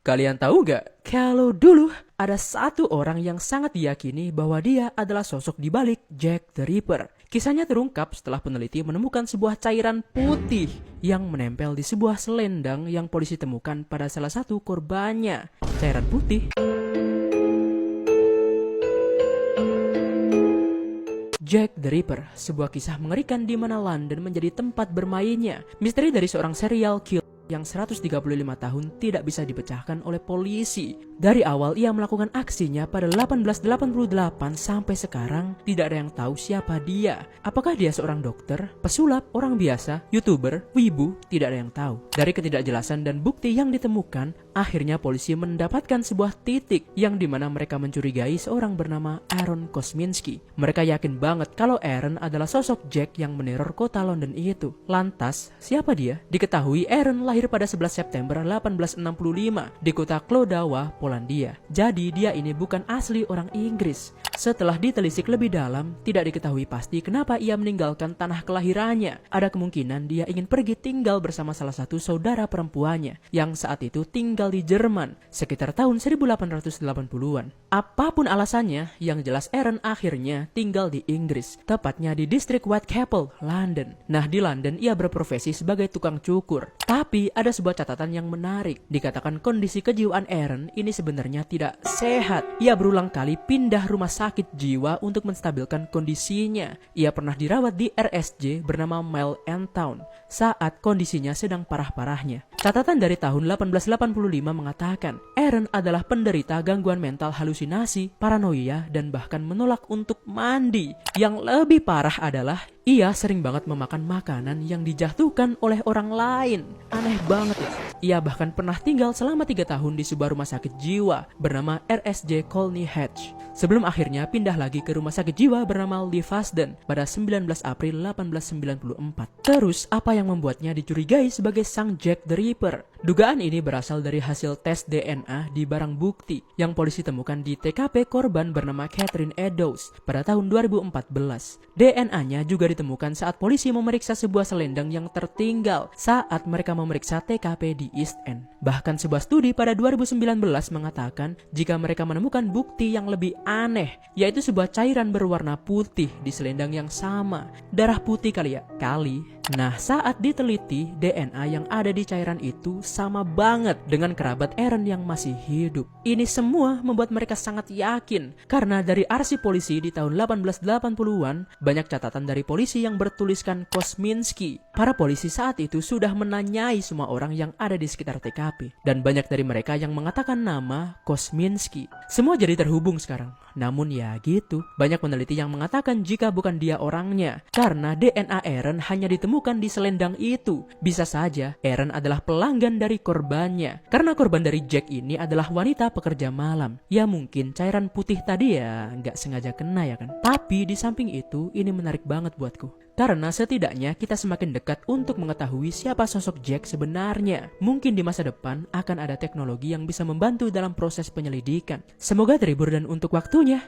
Kalian tahu nggak, kalau dulu ada satu orang yang sangat diyakini bahwa dia adalah sosok di balik Jack the Ripper. Kisahnya terungkap setelah peneliti menemukan sebuah cairan putih yang menempel di sebuah selendang yang polisi temukan pada salah satu korbannya. Cairan putih Jack the Ripper, sebuah kisah mengerikan di mana London menjadi tempat bermainnya. Misteri dari seorang serial killer yang 135 tahun tidak bisa dipecahkan oleh polisi. Dari awal ia melakukan aksinya pada 1888 sampai sekarang tidak ada yang tahu siapa dia. Apakah dia seorang dokter, pesulap, orang biasa, YouTuber, wibu? Tidak ada yang tahu. Dari ketidakjelasan dan bukti yang ditemukan, akhirnya polisi mendapatkan sebuah titik yang dimana mereka mencurigai seorang bernama Aaron Kosminski. Mereka yakin banget kalau Aaron adalah sosok Jack yang meneror kota London itu. Lantas, siapa dia? Diketahui Aaron lahir pada 11 September 1865 di kota Klodawa, Polandia. Jadi dia ini bukan asli orang Inggris. Setelah ditelisik lebih dalam, tidak diketahui pasti kenapa ia meninggalkan tanah kelahirannya. Ada kemungkinan dia ingin pergi tinggal bersama salah satu saudara perempuannya yang saat itu tinggal di Jerman sekitar tahun 1880-an. Apapun alasannya, yang jelas Aaron akhirnya tinggal di Inggris, tepatnya di distrik Whitechapel, London. Nah, di London ia berprofesi sebagai tukang cukur. Tapi ada sebuah catatan yang menarik. Dikatakan kondisi kejiwaan Aaron ini sebenarnya tidak sehat. Ia berulang kali pindah rumah sakit jiwa untuk menstabilkan kondisinya. Ia pernah dirawat di RSJ bernama Mile End Town saat kondisinya sedang parah-parahnya. Catatan dari tahun 1885 mengatakan Aaron adalah penderita gangguan mental halusinasi, paranoia, dan bahkan menolak untuk mandi. Yang lebih parah adalah ia sering banget memakan makanan yang dijatuhkan oleh orang lain. Aneh banget ya. Ia bahkan pernah tinggal selama 3 tahun di sebuah rumah sakit jiwa bernama RSJ Colney Hatch, sebelum akhirnya pindah lagi ke rumah sakit jiwa bernama Leavesden pada 19 April 1894. Terus apa yang membuatnya dicurigai sebagai sang Jack the Ripper? Dugaan ini berasal dari hasil tes DNA di barang bukti yang polisi temukan di TKP korban bernama Catherine Eddowes pada tahun 2014. DNA-nya juga ditemukan saat polisi memeriksa sebuah selendang yang tertinggal saat mereka memeriksa TKP di East End. Bahkan sebuah studi pada 2019 mengatakan jika mereka menemukan bukti yang lebih aneh, yaitu sebuah cairan berwarna putih di selendang yang sama. Darah putih kali ya? Kali. Nah, saat diteliti, DNA yang ada di cairan itu sama banget dengan kerabat Aaron yang masih hidup. Ini semua membuat mereka sangat yakin karena dari arsip polisi di tahun 1880-an banyak catatan dari polisi yang bertuliskan Kosminski. Para polisi saat itu sudah menanyai semua orang yang ada di sekitar TKP dan banyak dari mereka yang mengatakan nama Kosminski. Semua jadi terhubung sekarang. Namun ya gitu, banyak peneliti yang mengatakan jika bukan dia orangnya karena DNA Aaron hanya ditemukan di selendang itu. Bisa saja Aaron adalah pelanggan dari korbannya. Karena korban dari Jack ini adalah wanita pekerja malam. Ya mungkin cairan putih tadi ya nggak sengaja kena ya kan. Tapi di samping itu ini menarik banget buatku. Karena setidaknya kita semakin dekat untuk mengetahui siapa sosok Jack sebenarnya. Mungkin di masa depan akan ada teknologi yang bisa membantu dalam proses penyelidikan. Semoga terhibur dan untuk waktunya.